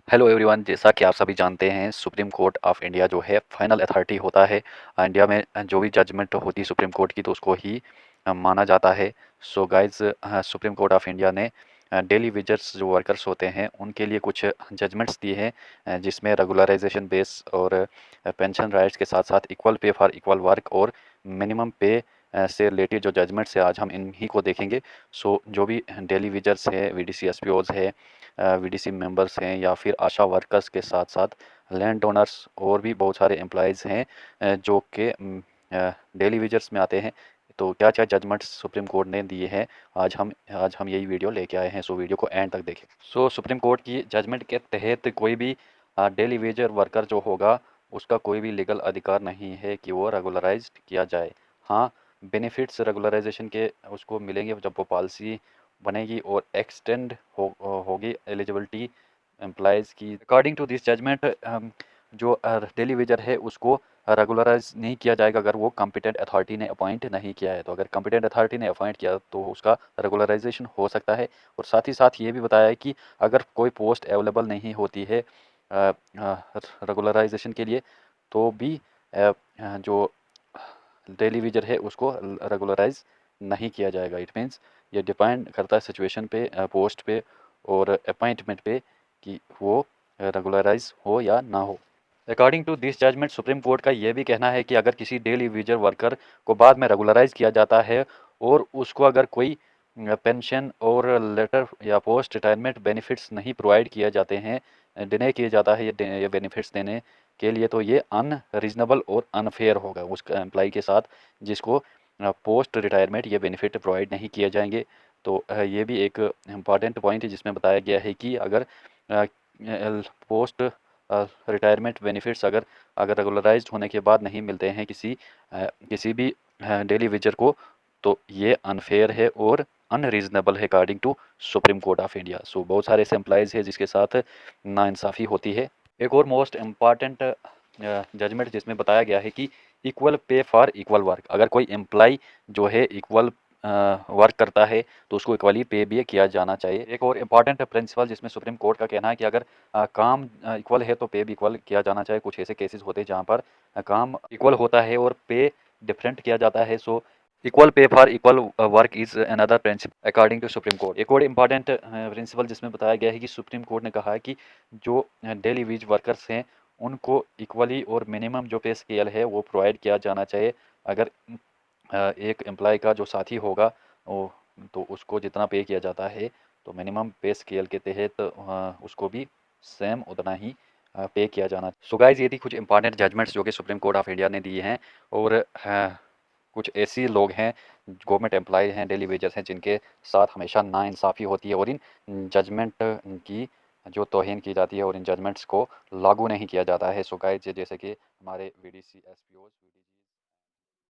Hello everyone, जैसा कि आप सभी जानते हैं सुप्रीम कोर्ट ऑफ इंडिया जो है फाइनल अथॉरिटी होता है। इंडिया में जो भी जजमेंट होती है सुप्रीम कोर्ट की तो उसको ही माना जाता है। So guys, supreme Court of India ने डेली वेजर्स जो वर्कर्स होते हैं उनके लिए कुछ जजमेंट्स दिए हैं, जिसमें रेगुलराइजेशन बेस और पेंशन राइट्स के साथ साथ equal pay for equal work और मिनिमम पे से रिलेटेड जो जजमेंट्स है आज हम इन्हीं को देखेंगे। सो जो भी डेली वेजर्स है, वीडीसी एसपीओज है, वीडीसी मेंबर्स हैं या फिर आशा वर्कर्स के साथ साथ लैंड ओनर्स और भी बहुत सारे एम्प्लॉयज़ हैं जो कि डेली वेजर्स में आते हैं। तो क्या क्या जजमेंट्स सुप्रीम कोर्ट ने दिए हैं, आज हम यही वीडियो लेके आए हैं। सो वीडियो को एंड तक देखें। सो सुप्रीम कोर्ट की जजमेंट के तहत कोई भी डेली वेजर वर्कर जो होगा उसका कोई भी लीगल अधिकार नहीं है कि वो रेगुलराइज किया जाए। हाँ, बेनिफिट्स रेगुलराइजेशन के उसको मिलेंगे जब वो पॉलिसी बनेगी और एक्सटेंड होगी एलिजिबिलिटी एम्प्लॉयज़ की। अकॉर्डिंग टू दिस जजमेंट जो डेली वेजर है उसको रेगुलराइज नहीं किया जाएगा अगर वो कॉम्पिटेंट अथॉरिटी ने अपॉइंट नहीं किया है। तो अगर कॉम्पिटेंट अथॉरिटी ने अपॉइंट किया तो उसका रेगुलराइजेशन हो सकता है। और साथ ही साथ ये भी बताया है कि अगर कोई पोस्ट अवेलेबल नहीं होती है रेगुलराइजेशन के लिए तो भी जो डेली वेजर है उसको रेगुलराइज नहीं किया जाएगा। इट मीन्स ये डिपेंड करता है सिचुएशन पे, पोस्ट पे और अपॉइंटमेंट पे कि वो रेगुलराइज हो या ना हो। According to this judgement supreme court का ये भी कहना है कि अगर किसी डेली वेजर वर्कर को बाद में रेगुलराइज किया जाता है और उसको अगर कोई पेंशन और लेटर या पोस्ट रिटायरमेंट बेनिफिट्स नहीं प्रोवाइड किए जाते हैं, डिने किया जाता है ये बेनिफिट्स देने के लिए, तो ये अनरीजनेबल और अनफेयर होगा उस एम्प्लॉय के साथ जिसको पोस्ट रिटायरमेंट ये बेनिफिट प्रोवाइड नहीं किए जाएंगे। तो ये भी एक इम्पॉर्टेंट पॉइंट है जिसमें बताया गया है कि अगर पोस्ट रिटायरमेंट बेनिफिट्स अगर अगर रेगुलराइज्ड होने के बाद नहीं मिलते हैं किसी भी डेली वेजर को तो ये अनफेयर है और अनरीजनेबल है according to supreme Court of India. So बहुत सारे ऐसे एम्प्लॉयज़ है जिसके साथ नाइंसाफ़ी होती है। एक और मोस्ट इम्पॉर्टेंट जजमेंट जिसमें बताया गया है कि equal pay for equal work. अगर कोई एम्प्लॉय जो है इक्वल वर्क करता है तो उसको इक्वली पे भी किया जाना चाहिए। एक और इम्पॉर्टेंट प्रिंसिपल जिसमें सुप्रीम कोर्ट का कहना है कि अगर काम इक्वल है तो पे भी इक्वल किया जाना चाहिए। कुछ ऐसे केसेस होते हैं जहाँ पर काम इक्वल होता है और पे डिफरेंट किया जाता है। So equal pay for equal work is another principle according to supreme court. एक और इम्पॉर्टेंट प्रिंसिपल जिसमें बताया गया है कि सुप्रीम कोर्ट ने कहा है कि जो डेली वेज वर्कर्स हैं उनको इक्वली और मिनिमम जो पे स्केल है वो प्रोवाइड किया जाना चाहिए। अगर एक एम्प्लॉय का जो साथी होगा वो तो उसको जितना पे किया जाता है तो मिनिमम पे स्केल के तहत उसको भी सेम उतना ही पे किया जाना। सो गाइस, ये थी कुछ इंपॉर्टेंट जजमेंट्स जो कि सुप्रीम कोर्ट ऑफ इंडिया ने दिए हैं। और कुछ ऐसे लोग हैं गवर्नमेंट एम्प्लॉय हैं, डेली वेजर्स हैं, जिनके साथ हमेशा नाइंसाफ़ी होती है और इन जजमेंट की जो तौहीन की जाती है और इन जजमेंट्स को लागू नहीं किया जाता है। सो गाइस, जैसे कि हमारे वीडीसी एसपीओ